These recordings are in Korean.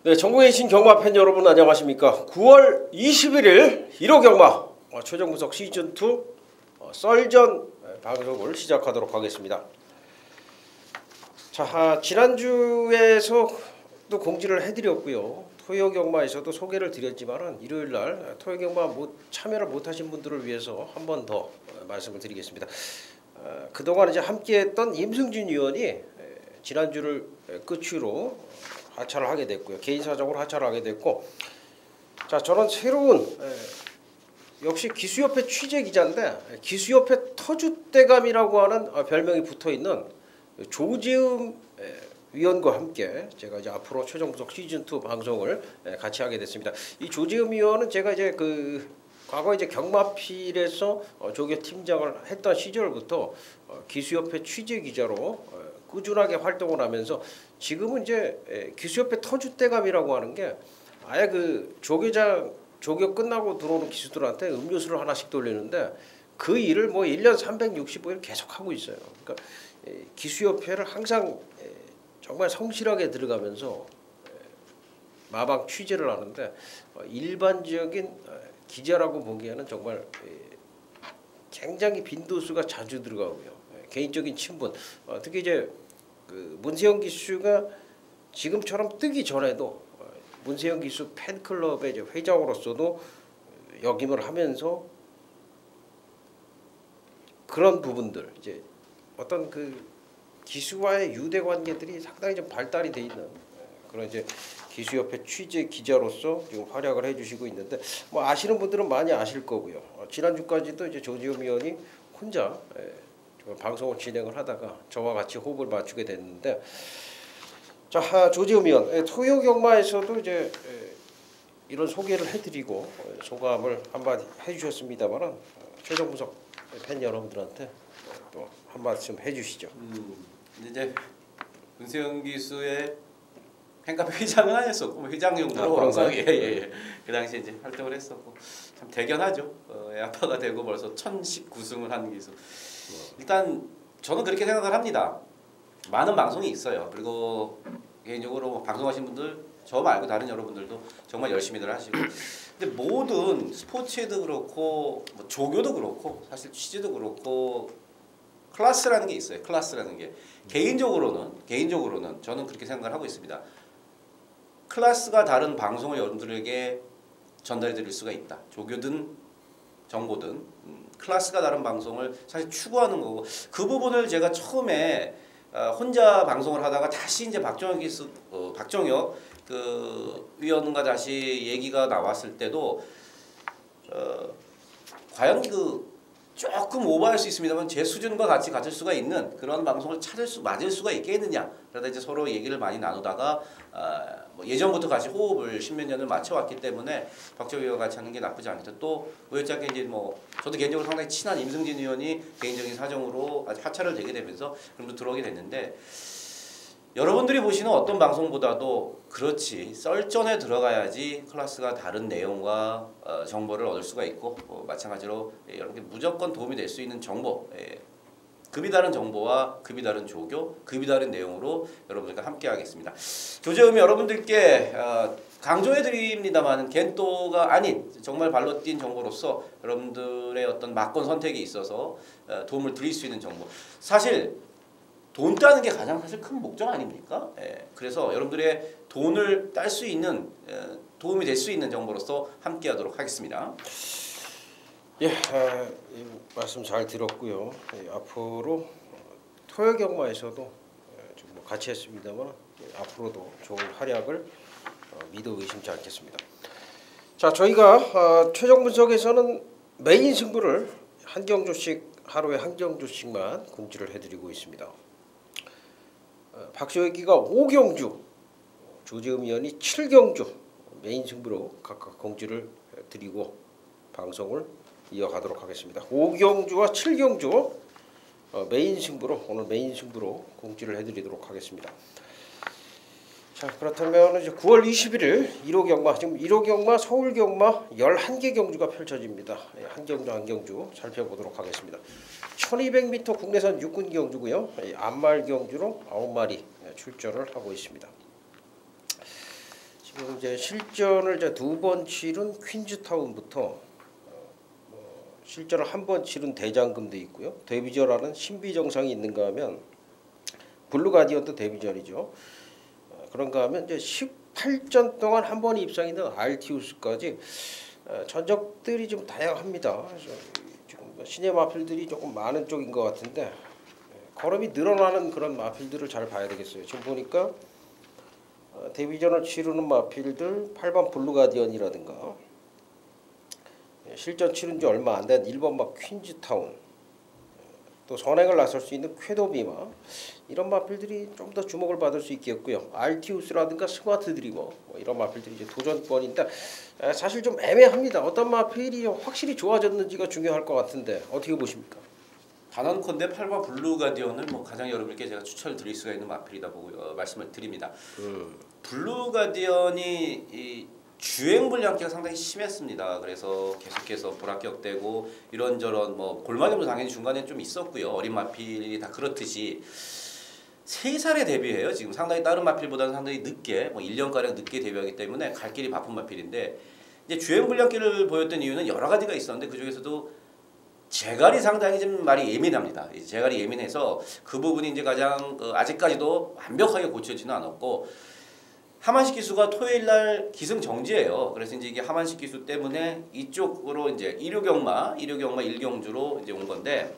네, 전국에 계신 경마 팬 여러분 안녕하십니까. 9월 21일 1호 경마 최종 분석 시즌2 썰전 방송을 시작하도록 하겠습니다. 자, 지난주에서도 공지를 해드렸고요. 토요 경마에서도 소개를 드렸지만은 일요일날 토요 경마 참여를 못하신 분들을 위해서 한 번 더 말씀을 드리겠습니다. 그동안 이제 함께했던 임승진 위원이 지난주를 끝으로 하차를 하게 됐고요. 개인 사정으로 하차를 하게 됐고, 자, 저는 새로운 역시 기수협회 취재 기자인데 기수협회 터줏대감이라고 하는 별명이 붙어 있는 조재음 위원과 함께 제가 이제 앞으로 최종 분석 시즌2 방송을 같이 하게 됐습니다. 이 조재음 위원은 제가 이제 과거 이제 경마필에서 조교 팀장을 했던 시절부터 기수협회 취재 기자로 꾸준하게 활동을 하면서 지금은 이제 기수협회 터줏대감이라고 하는 게 아예 조교장 조교 끝나고 들어오는 기수들한테 음료수를 하나씩 돌리는데 그 일을 뭐 1년 365일 계속 하고 있어요. 그러니까 기수협회를 항상 정말 성실하게 들어가면서 마방 취재를 하는데 일반적인 기자라고 보기에는 정말 굉장히 빈도수가 자주 들어가고요. 개인적인 친분, 특히 이제 문세영 기수가 지금처럼 뜨기 전에도 문세영 기수 팬클럽의 이제 회장으로서도 역임을 하면서 그런 부분들 이제 어떤 기수와의 유대 관계들이 상당히 좀 발달이 돼 있는 그런 이제 기수협회 취재 기자로서 지금 활약을 해주시고 있는데 뭐 아시는 분들은 많이 아실 거고요. 지난주까지도 이제 조지훈 위원이 혼자 방송을 진행을 하다가 저와 같이 호흡을 맞추게 됐는데, 자, 조지훈 위원 토요 경마에서도 이제 이런 소개를 해드리고 소감을 한마디 해주셨습니다만은 최종 분석 팬 여러분들한테 또 한 말씀 해주시죠. 이제 문세영 기수의 팬카페 회장은 아니었었고 회장 용도로 항상 그 당시에 이제 활동을 했었고 참 대견하죠. 애 아빠가 되고 벌써 1019승을 한 기수. 일단 저는 그렇게 생각을 합니다. 많은 방송이 있어요. 그리고 개인적으로 방송하신 분들 저 말고 다른 여러분들도 정말 열심히들 하시고, 근데 모든 스포츠에도 그렇고 뭐 조교도 그렇고 사실 취재도 그렇고 클래스라는 게 있어요. 클래스라는 게 개인적으로는 저는 그렇게 생각을 하고 있습니다. 클래스가 다른 방송을 여러분들에게 전달해 드릴 수가 있다. 조교든 정보든 클래스가 다른 방송을 사실 추구하는 거고, 그 부분을 제가 처음에 혼자 방송을 하다가 다시 이제 박정혁 위원과 다시 얘기가 나왔을 때도 과연 조금 오버할 수 있습니다만 제 수준과 같이 같을 수가 있는 그런 방송을 맞을 수가 있겠느냐. 그러다 이제 서로 얘기를 많이 나누다가 뭐 예전부터 같이 호흡을 십몇 년을 맞춰왔기 때문에 박정희 의원과 같이 하는 게 나쁘지 않겠다. 또 우연찮게 이제 뭐 저도 개인적으로 상당히 친한 임승진 의원이 개인적인 사정으로 하차를 되게 되면서 그럼 들어오게 됐는데, 여러분들이 보시는 어떤 방송보다도 그렇지 썰전에 들어가야지 클래스가 다른 내용과 정보를 얻을 수가 있고, 마찬가지로 여러분께 무조건 도움이 될 수 있는 정보, 급이 다른 정보와 급이 다른 조교, 급이 다른 내용으로 여러분들과 함께 하겠습니다. 조재음이 여러분들께 강조해 드립니다만 겐또가 아닌 정말 발로 뛴 정보로서 여러분들의 어떤 막권 선택에 있어서 도움을 드릴 수 있는 정보, 사실 돈 따는 게 가장 사실 큰 목적 아닙니까? 그래서 여러분들의 돈을 딸 수 있는 도움이 될 수 있는 정보로서 함께하도록 하겠습니다. 말씀 잘 들었고요. 앞으로 토요 경마에서도 좀 같이 했습니다만 앞으로도 좋은 활약을 믿어 의심치 않겠습니다. 자, 저희가 최종 분석에서는 메인 승부를 한 경주씩, 하루에 한 경주씩만 공지를 해드리고 있습니다. 박시혁이가 5경주, 조재음 위원이 7경주 메인 승부로 각각 공지를 드리고 방송을 이어가도록 하겠습니다. 5경주와 7경주 메인 승부로, 오늘 메인 승부로 공지를 해드리도록 하겠습니다. 자, 그렇다면 이제 9월 21일 1호 경마, 지금 1호 경마 서울 경마 11개 경주가 펼쳐집니다. 한 경주 한 경주 살펴보도록 하겠습니다. 1200m 국내산 육군 경주고요. 암말 경주로 9마리 출전을 하고 있습니다. 지금 지금 이제 실전을 이제 2번 치른 퀸즈타운부터 실전을 한 번 치른 대장금도 있고요. 데뷔전하는 신비 정상이 있는가 하면 블루 가디언도 데뷔전이죠. 그런가 하면 이제 18전 동안 한 번 입상이 있는 알티우스까지 전적들이 좀 다양합니다. 그래서 지금 신예 마필들이 조금 많은 쪽인 것 같은데 걸음이 늘어나는 그런 마필들을 잘 봐야 되겠어요. 지금 보니까 데뷔전을 치르는 마필들 8번 블루 가디언이라든가 실전 치른 지 얼마 안 된 1번 막 퀸즈타운, 또 선행을 나설 수 있는 쾌도비마, 이런 마필들이 좀 더 주목을 받을 수 있겠고요. 알티우스라든가 스마트 드리머 이런 마필들이 이제 도전권인데 사실 좀 애매합니다. 어떤 마필이 확실히 좋아졌는지가 중요할 것 같은데 어떻게 보십니까? 단언컨대 8번 블루 가디언을 뭐 가장 여러분께 제가 추천을 드릴 수가 있는 마필이다 보고 말씀을 드립니다. 블루 가디언이 이 주행 불량기가 상당히 심했습니다. 그래서 계속해서 불합격되고 이런저런 뭐 골마점도 당연히 중간에 좀 있었고요. 어린 마필이 다 그렇듯이 3살에 데뷔해요. 지금 상당히 다른 마필보다는 상당히 늦게 뭐 1년가량 늦게 데뷔하기 때문에 갈 길이 바쁜 마필인데 이제 주행 불량기를 보였던 이유는 여러 가지가 있었는데 그 중에서도 재갈이 상당히 좀 말이 예민합니다. 재갈이 예민해서 그 부분이 이제 가장 아직까지도 완벽하게 고쳐지는 않았고 하만식 기수가 토요일 날 기승 정지예요. 그래서 이제 이게 하만식 기수 때문에 이쪽으로 이제 일요경마 1경주로 이제 온 건데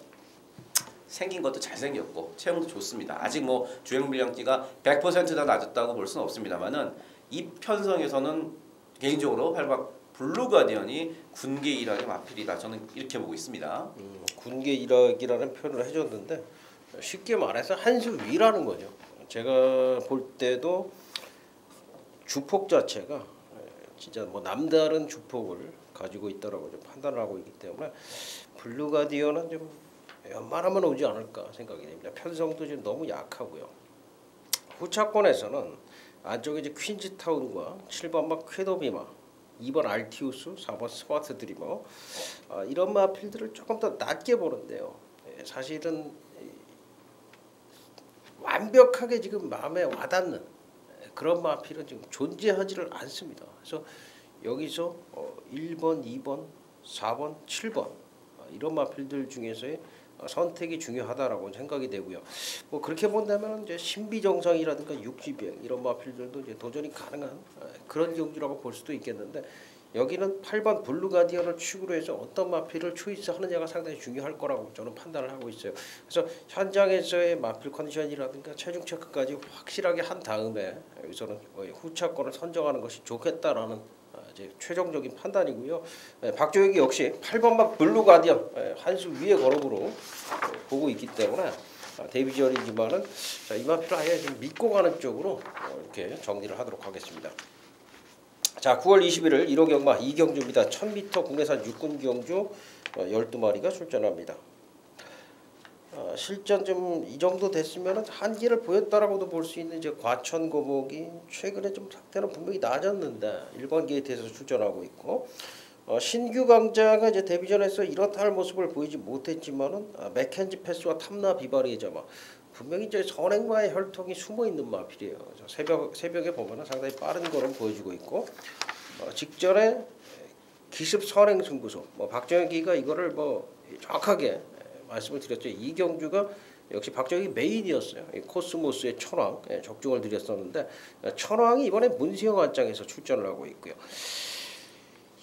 생긴 것도 잘생겼고 체형도 좋습니다. 아직 뭐 주행 불량기가 100%다 낮았다고 볼 수는 없습니다만은 이 편성에서는 개인적으로 8박 블루 가디언이 군계 일학의 마필이다. 저는 이렇게 보고 있습니다. 군계 일학이라는 표현을 해줬는데 쉽게 말해서 한 수 위라는 거죠. 제가 볼 때도 주폭 자체가 진짜 뭐 남다른 주폭을 가지고 있다라고 좀 판단을 하고 있기 때문에 블루 가디언은 좀 웬만하면 오지 않을까 생각이 됩니다. 편성도 지금 너무 약하고요. 후차권에서는 안쪽에 이제 퀸즈타운과 7번 막 쾌도비마, 2번 알티우스, 4번 스마트 드리머 이런 마필들을 조금 더 낮게 보는데요. 사실은 완벽하게 지금 마음에 와닿는 그런 마필은 지금 존재하지를 않습니다. 그래서 여기서 1번, 2번, 4번, 7번 이런 마필들 중에서의 선택이 중요하다라고 생각이 되고요. 뭐 그렇게 본다면 이제 신비정상이라든가 육지비행 이런 마필들도 이제 도전이 가능한 그런 경주라고 볼 수도 있겠는데 여기는 8번 블루 가디언을 축으로 해서 어떤 마필을 초이스하느냐가 상당히 중요할 거라고 저는 판단을 하고 있어요. 그래서 현장에서의 마필 컨디션이라든가 체중 체크까지 확실하게 한 다음에 여기서는 후차권을 선정하는 것이 좋겠다라는 이제 최종적인 판단이고요. 박조혁이 역시 8번만 블루 가디언 한 수 위의 걸음으로 보고 있기 때문에 데뷔전이지만은 이 마필을 아예 좀 믿고 가는 쪽으로 이렇게 정리를 하도록 하겠습니다. 자, 9월 21일 1호 경마 2경주입니다. 1000m 국내산 육군 경주 12마리가 출전합니다. 실전 좀 이 정도 됐으면 한계를 보였다라고도 볼 수 있는 이제 과천 고목이 최근에 좀 상태는 분명히 낮았는데 1번 게이트에서 출전하고 있고 신규 강자가 이제 데뷔전에서 이렇다 할 모습을 보이지 못했지만은 맥켄지 패스와 탐나 비바리의 점화 분명히 이제 선행마의 혈통이 숨어 있는 마필이에요. 새벽에 보면은 상당히 빠른 걸음 보여주고 있고 직전에 기습 선행 승부소 박정혁이가 이거를 뭐 정확하게 말씀을 드렸죠. 이 경주가 역시 박정혁이 메인이었어요. 코스모스의 천왕 적중을 드렸었는데 천왕이 이번에 문세영 안장에서 출전을 하고 있고요.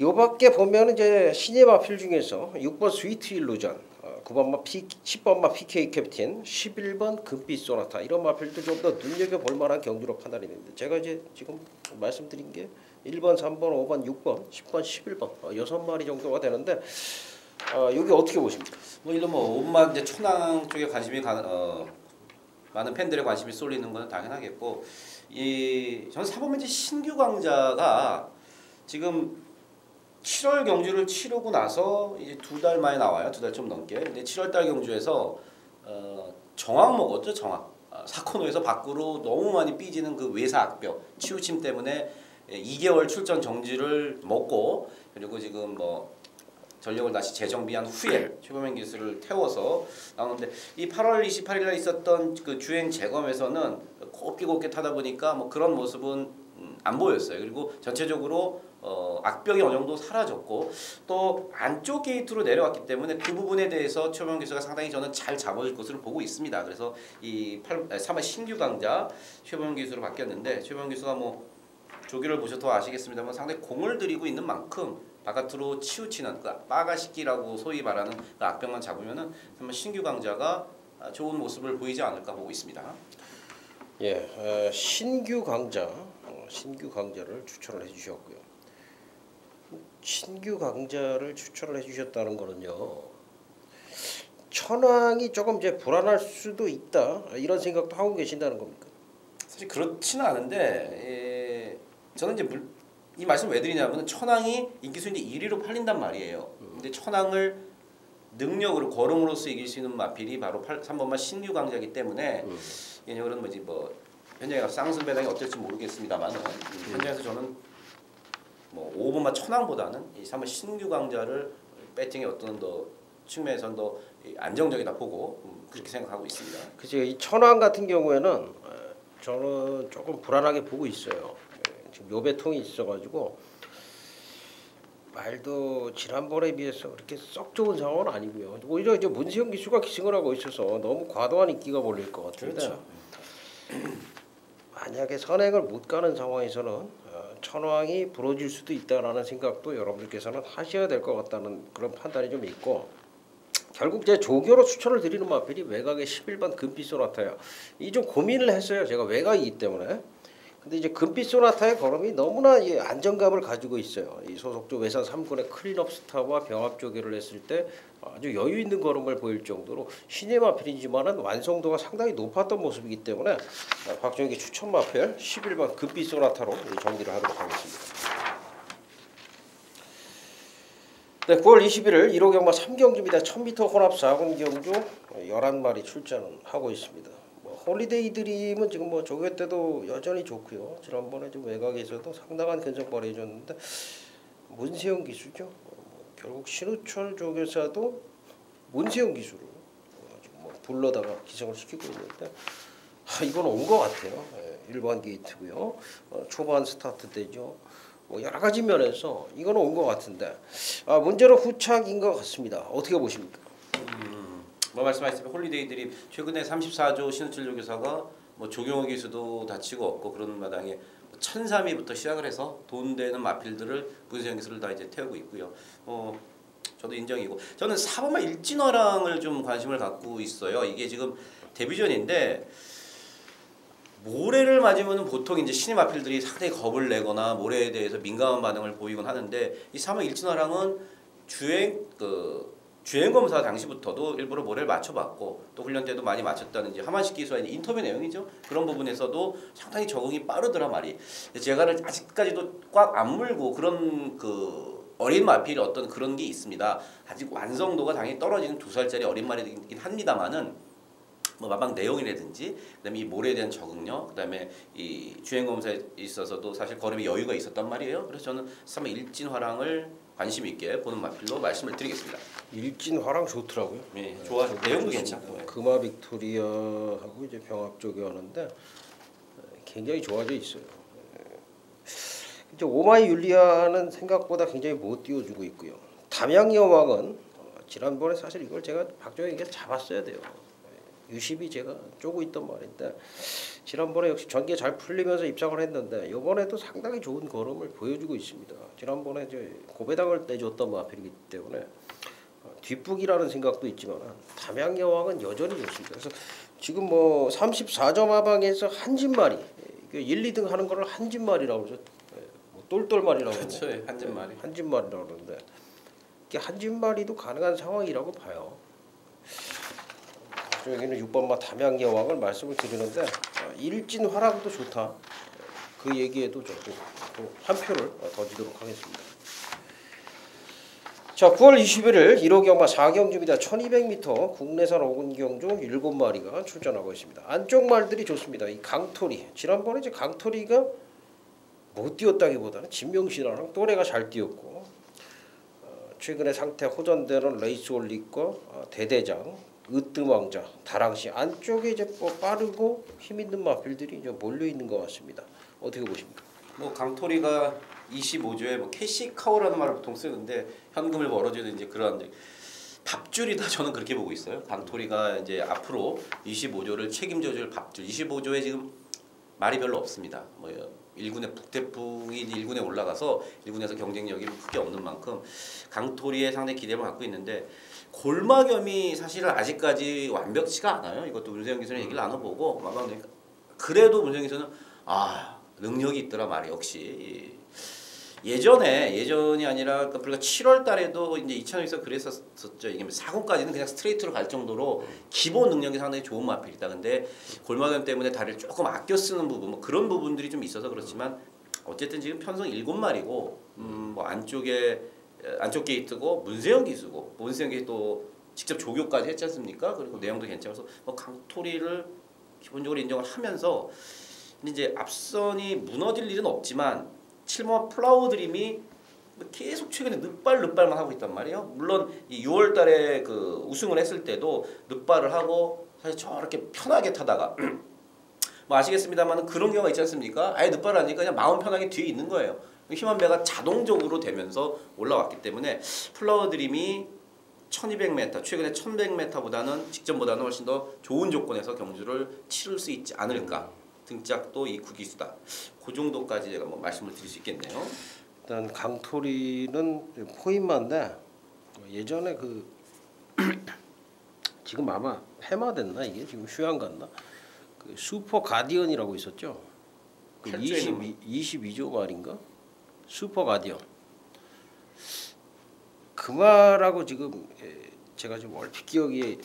요밖에 보면 이제 신예 마필 중에서 6번 스위트 일루전, 9번마 10번마 PK 캡틴, 11번 금빛 소나타 이런 마필도 좀 더 눈여겨 볼 만한 경주로 판단이 됩니다. 제가 이제 지금 말씀드린 게 1번, 3번, 5번, 6번, 10번, 11번 6마리 정도가 되는데 여기 어떻게 보십니까? 뭐 이런 뭐 온만 이제 천왕 쪽에 관심이 많은 팬들의 관심이 쏠리는 건 당연하겠고 저는 사범이제 신규 강자가 지금 7월 경주를 치르고 나서 이제 2달 만에 나와요. 2달 좀 넘게. 근데 7월달 경주에서 정확 먹었죠. 정확. 사코노에서 밖으로 너무 많이 삐지는 그 외사 악벽 치우침 때문에 2개월 출전 정지를 먹고 그리고 지금 뭐 전력을 다시 재정비한 후에 최범행 기수를 태워서 나오는데 이 8월 28일에 있었던 그 주행 재검에서는 곱게 타다 보니까 뭐 그런 모습은 안 보였어요. 그리고 전체적으로 악병이 어느 정도 사라졌고 또 안쪽 게이트로 내려왔기 때문에 그 부분에 대해서 최범용 기수가 상당히 저는 잘 잡아줄 것으로 보고 있습니다. 그래서 이 3번 신규 강자 최범용 기수로 바뀌었는데 최범용 기수가 뭐 조기를 보셔도 아시겠습니다만 상당히 공을 들이고 있는 만큼 바깥으로 치우치는 그 빠가시기라고 소위 말하는 그 악병만 잡으면은 한번 신규 강자가 좋은 모습을 보이지 않을까 보고 있습니다. 예, 신규 강자를 추천을 해주셨고요. 신규 강자를 추천을 해주셨다는 거는요. 천왕이 조금 이제 불안할 수도 있다 이런 생각도 하고 계신다는 겁니까? 사실 그렇지는 않은데 저는 이제 이 말씀 왜 드리냐면 천왕이 인기 순위 1위로 팔린단 말이에요. 근데 천왕을 능력으로 걸음으로써 이길 수 있는 마필이 바로 3번만 신규 강자이기 때문에 얘네들은 뭐지 뭐 현장에 가서 쌍승 배당이 어떨지 모르겠습니다만 현장에서 저는 뭐 5번만 천왕보다는 이 3번 신규 강자를 배팅의 어떤 더 측면에서는 더 안정적이다 보고 그렇게 생각하고 있습니다. 그죠. 이 천왕 같은 경우에는 저는 조금 불안하게 보고 있어요. 지금 요배통이 있어가지고 말도 지난번에 비해서 그렇게 썩 좋은 상황은 아니고요. 오히려 이제 문세영 기수가 기승을 하고 있어서 너무 과도한 인기가 몰릴 것 같은데 그렇죠. 만약에 선행을 못 가는 상황에서는 천왕이 부러질 수도 있다라는 생각도 여러분들께서는 하셔야 될 것 같다는 그런 판단이 좀 있고 결국 제 조교로 추천을 드리는 마필이 외곽의 11번 금빛 소나타예요. 이 좀 고민을 했어요. 제가 외곽이기 때문에. 근데 이제 금빛 소나타의 걸음이 너무나 이 안정감을 가지고 있어요. 이 소속조 외산 3군의 클린업 스타와 병합 조교를 했을 때 아주 여유 있는 걸음을 보일 정도로 신의 마필이지만은 완성도가 상당히 높았던 모습이기 때문에 박정희 추천 마필 11번 금빛 소나타로 정리를 하도록 하겠습니다. 네, 9월 21일 1호 경마 3경주입니다. 1000m 혼합 4군 경주 11마리 출전하고 있습니다. 홀리데이 드림은 지금 뭐 조교 때도 여전히 좋고요. 지난번에 좀 외곽에서도 상당한 근성 발휘해줬는데 문세영 기수죠. 결국 신우철 조교사도 문세영 기수를 지금 뭐 불러다가 기성을 시키고 있는데 이건 온 것 같아요. 1번 게이트고요. 초반 스타트 때죠. 뭐 여러 가지 면에서 이거는 온 것 같은데 문제는 후착인 것 같습니다. 어떻게 보십니까? 뭐 말씀하셨지만 홀리데이 드림 최근에 34조 신우철 조교사가 뭐 조경호 기수도 다치고 없고 그런 마당에 1003위부터 시작을 해서 돈 되는 마필들을 문세영 기수를 다 이제 태우고 있고요. 저도 인정이고 저는 4번만 일진화랑을 좀 관심을 갖고 있어요. 이게 지금 데뷔전인데 모래를 맞으면 보통 이제 신의 마필들이 상당히 겁을 내거나 모래에 대해서 민감한 반응을 보이곤 하는데 이 3번 일진화랑은 주행 검사 당시부터도 일부러 모래를 맞춰봤고 또 훈련 때도 많이 맞췄다는 이제 하만식 기수와의 인터뷰 내용이죠. 그런 부분에서도 상당히 적응이 빠르더라 말이. 제가 아직까지도 꽉 안 물고 그런 그 어린 마필 어떤 그런 게 있습니다. 아직 완성도가 당연히 떨어지는 2살짜리 어린 마리이긴 합니다만은 뭐 마방 내용이라든지 그다음에 이 모래에 대한 적응력 그다음에 이 주행 검사에 있어서도 사실 걸음에 여유가 있었단 말이에요. 그래서 저는 3번 일진화랑을 관심 있게 보는 마필로 말씀을 드리겠습니다. 일진화랑 좋더라고요. 네, 좋아. 내용도 괜찮고. 금화 빅토리아하고 이제 병합 쪽이 하는데 굉장히 좋아져 있어요. 이제 오마이 율리아는 생각보다 굉장히 못 띄워주고 있고요. 담양 여왕은 지난번에 사실 이걸 제가 박정희에게 잡았어야 돼요. 유심히 제가 쪼고 있던 말인데 지난번에 역시 전개 잘 풀리면서 입상을 했는데 이번에도 상당히 좋은 걸음을 보여주고 있습니다. 지난번에 이제 고배당을 내줬던 마필이기 때문에 뒷북이라는 생각도 있지만 담양 여왕은 여전히 좋습니다. 그래서 지금 뭐 34점 하방에서 한진마리 1, 2등 하는 거를 한진마리라고 그러죠. 뭐 똘똘마리라고 그렇죠. 한진마리. 한진마리라고 그러는데 이게 한진마리도 가능한 상황이라고 봐요. 여기는 6번마 담양 여왕을 말씀을 드리는데 일진화랑도 좋다. 그 얘기에도 저도 한 표를 던지도록 하겠습니다. 자, 9월 21일 1호 경마 4경주입니다. 1200m 국내산 5군 경주 7마리가 출전하고 있습니다. 안쪽 말들이 좋습니다. 이 강토리. 지난번에 이제 강토리가 못 뛰었다기보다는 진명신화랑 또래가 잘 뛰었고 최근에 상태 호전되는 레이스 올릭과 대대장 으뜸왕자, 다랑시 안쪽에 이제 빠르고 힘 있는 마필들이 이제 몰려 있는 것 같습니다. 어떻게 보십니까? 뭐 강토리가 25조에 뭐 캐시카우라는 말을 보통 쓰는데 현금을 벌어주는 이제 그런 밥줄이다 저는 그렇게 보고 있어요. 강토리가 이제 앞으로 25조를 책임져줄 밥줄. 25조에 지금 말이 별로 없습니다. 뭐 1군에 북태풍이 1군에 올라가서 1군에서 경쟁력이 크게 없는 만큼 강토리에 상당히 기대를 갖고 있는데 골마겸이 사실은 아직까지 완벽치가 않아요. 이것도 문세영 기수는 얘기를 나눠보고 그래도 문세영 기수는 능력이 있더라 말이 역시 예전이 아니라 그러니까 7월 달에도 이제 2000에서 그랬었죠. 이게 4군까지는 그냥 스트레이트로 갈 정도로 기본 능력이 상당히 좋은 마필이다. 근데 골마견 때문에 다리를 조금 아껴 쓰는 부분 뭐 그런 부분들이 좀 있어서 그렇지만 어쨌든 지금 편성 7마리고 뭐 안쪽 게이트고 문세영 기수고 문세영 기수 또 직접 조교까지 했지 않습니까? 그리고 내용도 괜찮아서 뭐 강토리를 기본적으로 인정을 하면서 이제 앞선이 무너질 일은 없지만 7번 플라워 드림이 계속 최근에 늦발만 하고 있단 말이에요. 물론 이 6월달에 그 우승을 했을 때도 늦발을 하고 사실 저렇게 편하게 타다가 뭐 아시겠습니다만 그런 경우가 있지 않습니까? 아예 늦발을 하니까 그냥 마음 편하게 뒤에 있는 거예요. 힘한 배가 자동적으로 되면서 올라왔기 때문에 플라워 드림이 1200m 최근에 1100m보다는 직전보다는 훨씬 더 좋은 조건에서 경주를 치를 수 있지 않을까. 등짝도 이쿠 기수다. 그 정도까지 제가 뭐 말씀을 드릴 수 있겠네요. 일단 강토리는 포인마인데 예전에 그 지금 아마 폐마됐나 이게 지금 휴양 갔나? 그 슈퍼 가디언이라고 있었죠. 그 22조 말인가? 슈퍼 가디언. 그 말하고 지금 제가 좀 얼핏 기억이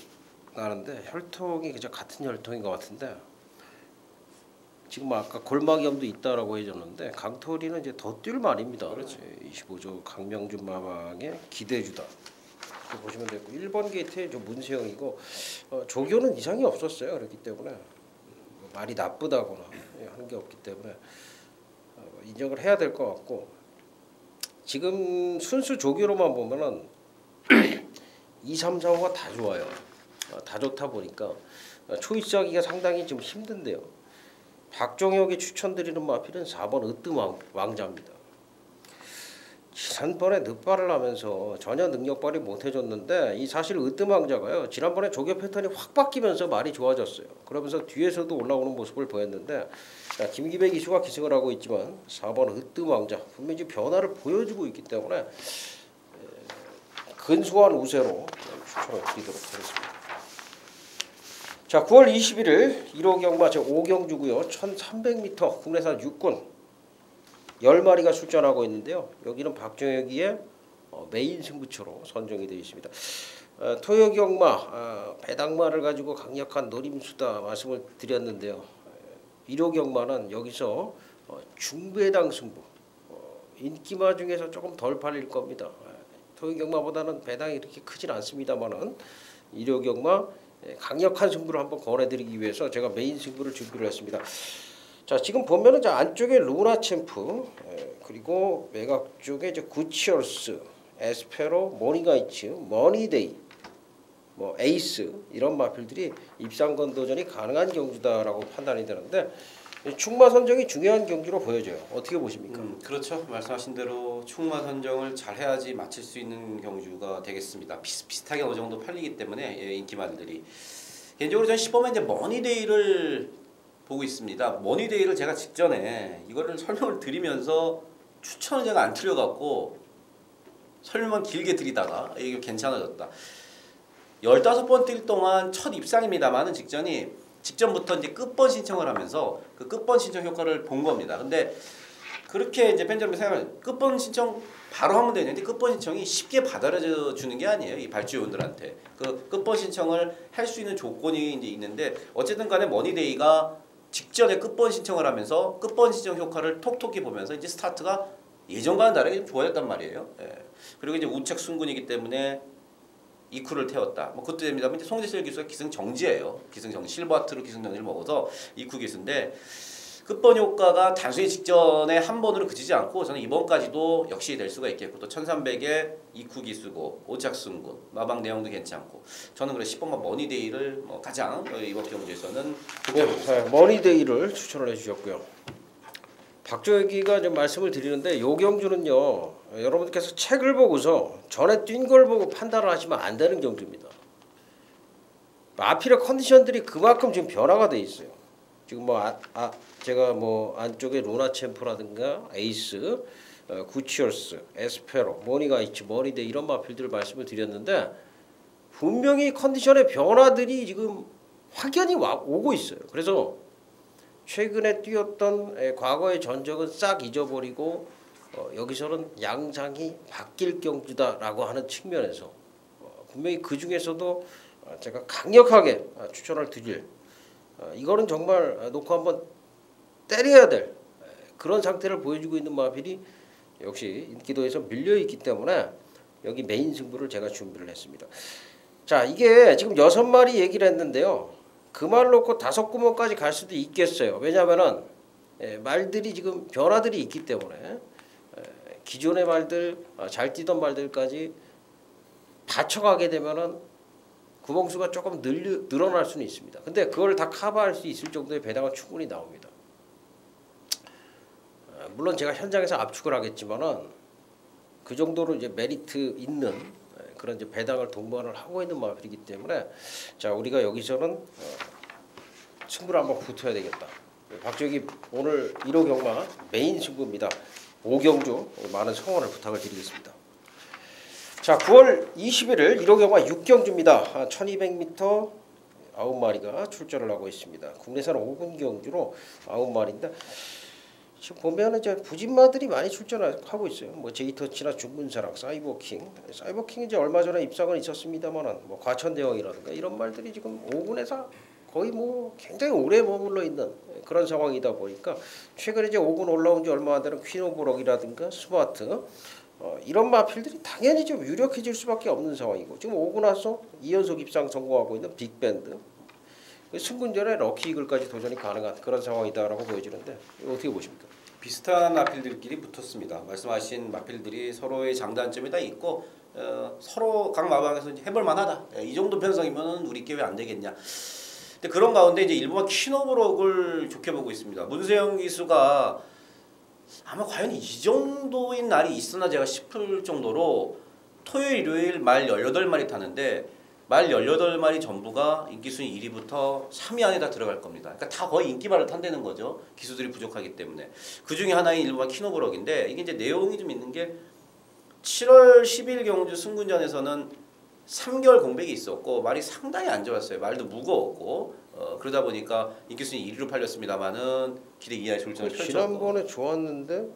나는데 혈통이 그저 같은 혈통인 것 같은데. 지금 아까 골마겸도 있다라고 해줬는데 강토리는 이제 더 뛸 말입니다. 그렇죠. 25조 강명준 마방의 기대주다. 이렇게 보시면 되고 1번 게이트에 저 문세영이고 조교는 이상이 없었어요. 그렇기 때문에 뭐 말이 나쁘다거나 하는 게 없기 때문에 인정을 해야 될 것 같고 지금 순수 조교로만 보면은 2, 3, 4호가 다 좋아요. 다 좋다 보니까 초이스하기가 상당히 좀 힘든데요. 박종혁이 추천드리는 마필은 4번 으뜸왕자입니다. 지난번에 늦발을 하면서 전혀 능력 발휘 못해줬는데 이 사실 으뜸왕자가요. 지난번에 조교 패턴이 확 바뀌면서 말이 좋아졌어요. 그러면서 뒤에서도 올라오는 모습을 보였는데 김기배 기수가 기승을 하고 있지만 4번 으뜸왕자 분명히 변화를 보여주고 있기 때문에 근소한 우세로 추천을 드리도록 하겠습니다. 자, 9월 21일 1호 경마 제5경주고요. 1300m 국내산 6군 10마리가 출전하고 있는데요. 여기는 박종혁이의 메인 승부처로 선정이 되어 있습니다. 토요 경마 배당마를 가지고 강력한 노림수다 말씀을 드렸는데요. 1호 경마는 여기서 중배당 승부 인기마 중에서 조금 덜 팔릴 겁니다. 토요 경마보다는 배당이 이렇게 크진 않습니다만은 1호 경마 강력한 승부를 한번 권해드리기 위해서 제가 메인 승부를 준비를 했습니다. 자, 지금 보면은 저 안쪽에 루나 챔프 그리고 외곽 쪽에 이제 구치얼스, 에스페로, 모니가이츠, 머니데이, 뭐 에이스 이런 마필들이 입상권 도전이 가능한 경주다라고 판단이 되는데 충마 선정이 중요한 경주로 보여져요. 어떻게 보십니까? 그렇죠. 말씀하신 대로 충마 선정을 잘 해야지 맞힐 수 있는 경주가 되겠습니다. 비슷하게 어느 정도 팔리기 때문에 인기마들이 개인적으로 저는 10번에 이제 머니데이를 보고 있습니다. 머니데이를 제가 직전에 이거를 설명을 드리면서 추천을 제가 안 틀려갖고 설명만 길게 드리다가 이게 괜찮아졌다. 15번 뛸 동안 첫 입상입니다만은 직전부터 이제 끝번 신청을 하면서 그 끝번 신청 효과를 본 겁니다. 근데 그렇게 이제 팬여러분 생각하면 끝번 신청 바로 하면 되는데 끝번 신청이 쉽게 받아들여 주는 게 아니에요. 이 발주위원들한테 그 끝번 신청을 할 수 있는 조건이 이제 있는데 어쨌든 간에 머니데이가 직전에 끝번 신청을 하면서 끝번 신청 효과를 톡톡히 보면서 이제 스타트가 예전과는 다르게 좀 좋아졌단 말이에요. 예. 그리고 이제 우측 순군이기 때문에 이쿠를 태웠다. 뭐 그것도 됩니다. 근데 송재실 기수가 기승정지예요. 기승정지 실버하트로 기승정지를 먹어서 이쿠 기수인데 끝번 효과가 단순히 직전에 한 번으로 그치지 않고 저는 이번까지도 역시 될 수가 있겠고 또 1300에 이쿠 기수고 오착순군 마방 내용도 괜찮고 저는 그래 10번만 머니데이를 뭐 가장 이번 경주에서는 머니데이를 추천을 해주셨고요. 박조혁이가 좀 말씀을 드리는데 요 경주는요 여러분들께서 책을 보고서 전에 뛴 걸 보고 판단을 하시면 안 되는 경주입니다. 마필의 컨디션들이 그만큼 지금 변화가 돼 있어요. 지금 제가 안쪽에 루나 챔프라든가 에이스, 구치얼스, 에스페로, 모니가이츠, 머니데 이런 마필들을 말씀을 드렸는데 분명히 컨디션의 변화들이 지금 확연히 오고 있어요. 그래서 최근에 뛰었던 과거의 전적은 싹 잊어버리고 여기서는 양상이 바뀔 경주다라고 하는 측면에서 분명히 그 중에서도 제가 강력하게 추천을 드릴 이거는 정말 놓고 한번 때려야 될 그런 상태를 보여주고 있는 마필이 역시 인기도에서 밀려있기 때문에 여기 메인 승부를 제가 준비를 했습니다. 자, 이게 지금 6마리 얘기를 했는데요. 그 말 놓고 5구멍까지 갈 수도 있겠어요. 왜냐하면은 말들이 지금 변화들이 있기 때문에 기존의 말들 잘 뛰던 말들까지 받쳐가게 되면은 구멍수가 조금 늘어날 수는 있습니다. 근데 그걸 다 커버할 수 있을 정도의 배당은 충분히 나옵니다. 물론 제가 현장에서 압축을 하겠지만은 그 정도로 이제 메리트 있는 그런 이제 배당을 동반을 하고 있는 마필이기 때문에 자 우리가 여기서는 승부를 한번 붙어야 되겠다. 박조혁이 오늘 1호 경마 메인 승부입니다. 5경주 많은 성원을 부탁을 드리겠습니다. 자 9월 21일 1호 경마 6경주입니다. 1200m 9마리가 출전을 하고 있습니다. 국내산 5분 경주로 9마리인데 지금 보면 이제 부진마들이 많이 출전하고 있어요. 제이터치나 중군사랑, 사이버킹 이제 얼마 전에 입상은 있었습니다만은 과천대왕이라든가 이런 말들이 지금 5군에서 거의 굉장히 오래 머물러 있는 그런 상황이다 보니까 최근에 이제 5군 올라온 지 얼마 안 되는 퀸오브럭이라든가 스마트 이런 마필들이 당연히 좀 유력해질 수밖에 없는 상황이고 지금 5군 와서 2연속 입상 성공하고 있는 빅밴드 승군전에 럭키이글까지 도전이 가능한 그런 상황이다라고 보여지는데 이거 어떻게 보십니까? 비슷한 마필들끼리 붙었습니다. 말씀하신 마필들이 서로의 장단점이 다 있고 서로 각 마방에서 해볼 만하다. 이 정도 편성이면 우리께 왜 안 되겠냐. 근데 그런 가운데 이제 일부가 퀸오브럭을 좋게 보고 있습니다. 문세영 기수가 아마 과연 이 정도인 날이 있었나 제가 싶을 정도로 토요일, 일요일 말 18마리 타는데 말 18마리 전부가 인기순위 1위부터 3위 안에 다 들어갈 겁니다. 그러니까 다 거의 인기발을 탄다는 거죠. 기수들이 부족하기 때문에. 그 중에 하나인 일부가 퀸오브럭인데 이게 이제 내용이 좀 있는 게 7월 10일 경주 승군전에서는 3개월 공백이 있었고 말이 상당히 안 좋았어요. 말도 무거웠고 그러다 보니까 인기순위 1위로 팔렸습니다만은 기대 이하의 출전을 펼쳤고 지난번에 좋았는데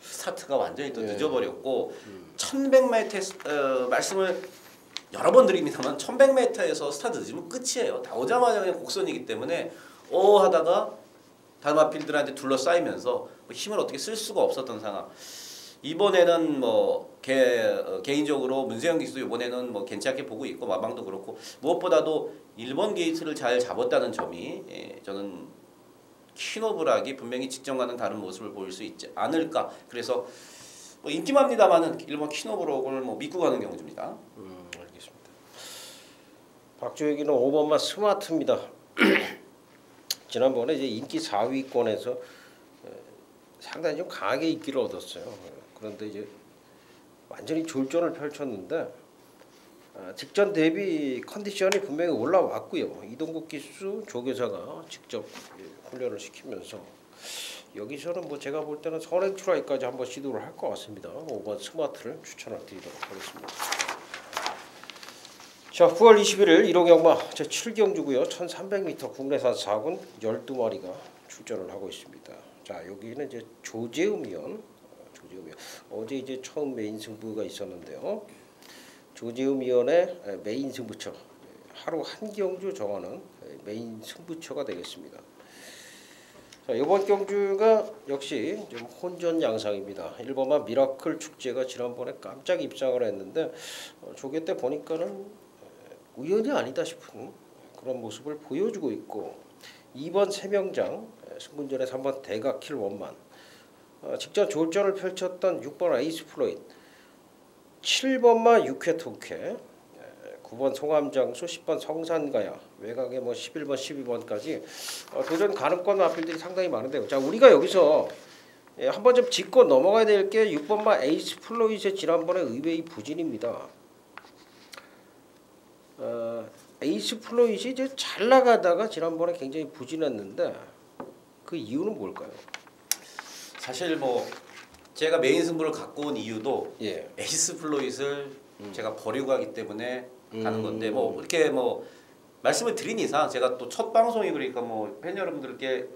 스타트가 완전히 또 늦어버렸고 1100m 말씀을 여러 번 드립니다만 1100m에서 스타트 늦으면 끝이에요. 다 오자마자 그냥 곡선이기 때문에 하다가 다른 마필들한테 둘러싸이면서 힘을 어떻게 쓸 수가 없었던 상황. 이번에는 개인적으로 문세영 기수도 이번에는 괜찮게 보고 있고 마방도 그렇고 무엇보다도 1번 게이트를 잘 잡았다는 점이 저는 퀸오브락이 분명히 직전과는 다른 모습을 보일 수 있지 않을까. 그래서 인기만입니다만은 1번 퀸오브락을 믿고 가는 경우입니다. 알겠습니다. 박조혁이는 5번만 스마트입니다. 지난번에 이제 인기 4위권에서 상당히 좀 강하게 인기를 얻었어요. 그런데 이제 완전히 졸전을 펼쳤는데 직전 대비 컨디션이 분명히 올라왔고요. 이동국 기수 조교사가 직접 훈련을 시키면서 여기서는 제가 볼 때는 선행 트라이까지 한번 시도를 할 것 같습니다. 5번 스마트를 추천을 드리도록 하겠습니다. 자 9월 21일 1호 경마 제7경주고요. 1300m 국내산 4군 12마리가 출전을 하고 있습니다. 자 여기는 이제 조재음 위원 어제 이제 처음 메인 승부가 있었는데요. 조재음 위원의 메인 승부처 하루 한 경주 정하는 메인 승부처가 되겠습니다. 자, 이번 경주가 역시 좀 혼전 양상입니다. 1번만 미라클 축제가 지난번에 깜짝 입상을 했는데 조개 때 보니까는 우연이 아니다 싶은 그런 모습을 보여주고 있고 2번 세명장 승군전에 3번 대각킬 원만 직전 졸전을 펼쳤던 6번 에이스 플로이드 7번만 6회 통쾌 9번 송암장수 10번 성산가야 외곽에 11번 12번까지 도전 가능권 마필들이 상당히 많은데요. 자 우리가 여기서 한번 좀 짚고 넘어가야 될 게 6번마 에이스 플로잇의 지난번에 의외의 부진입니다. 에이스 플로잇이 이제 잘 나가다가 지난번에 굉장히 부진했는데 그 이유는 뭘까요? 사실 뭐 제가 메인 승부를 갖고 온 이유도 예. 에이스 플로잇을 제가 버리고 가기 때문에 가는 건데 뭐 이렇게 뭐 말씀을 드린 이상 제가 또 첫 방송이 그러니까 뭐 팬 여러분들께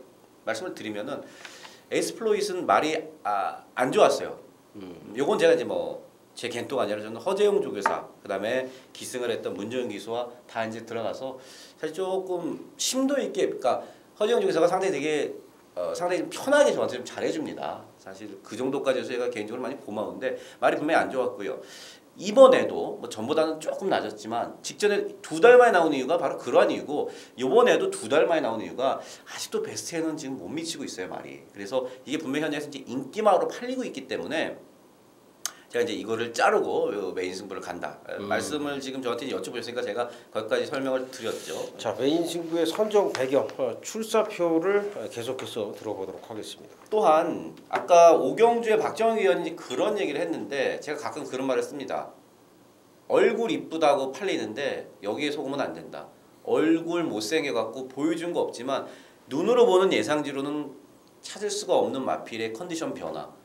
말씀을 드리면은 에이스 플로잇은 말이 안 좋았어요. 요건 제가 이제 뭐 제 겐토가 아니라 저는 허재용 조교사 그다음에 기승을 했던 문정윤 기수와 다 이제 들어가서 사실 조금 심도 있게 그러니까 허재용 조교사가 상당히 되게 상당히 좀 편하게 저한테 좀 잘해줍니다. 사실 그 정도까지 해서 제가 개인적으로 많이 고마운데 말이 분명히 안 좋았고요. 이번에도 뭐 전보다는 조금 낮았지만 직전에 2달 만에 나온 이유가 바로 그러한 이유고 이번에도 2달 만에 나온 이유가 아직도 베스트에는 지금 못 미치고 있어요 말이. 그래서 이게 분명히 현재에서 이제 인기마로 팔리고 있기 때문에 제가 이제 이거를 자르고 메인 승부를 간다. 말씀을 지금 저한테 여쭤보셨으니까 제가 거기까지 설명을 드렸죠. 자, 메인 승부의 선정 배경 출사표를 계속해서 들어보도록 하겠습니다. 또한 아까 오경주의 박정희 의원이 그런 얘기를 했는데 제가 가끔 그런 말을 씁니다. 얼굴 이쁘다고 팔리는데 여기에 속으면 안 된다. 얼굴 못생겨갖고 보여준 거 없지만 눈으로 보는 예상지로는 찾을 수가 없는 마필의 컨디션 변화.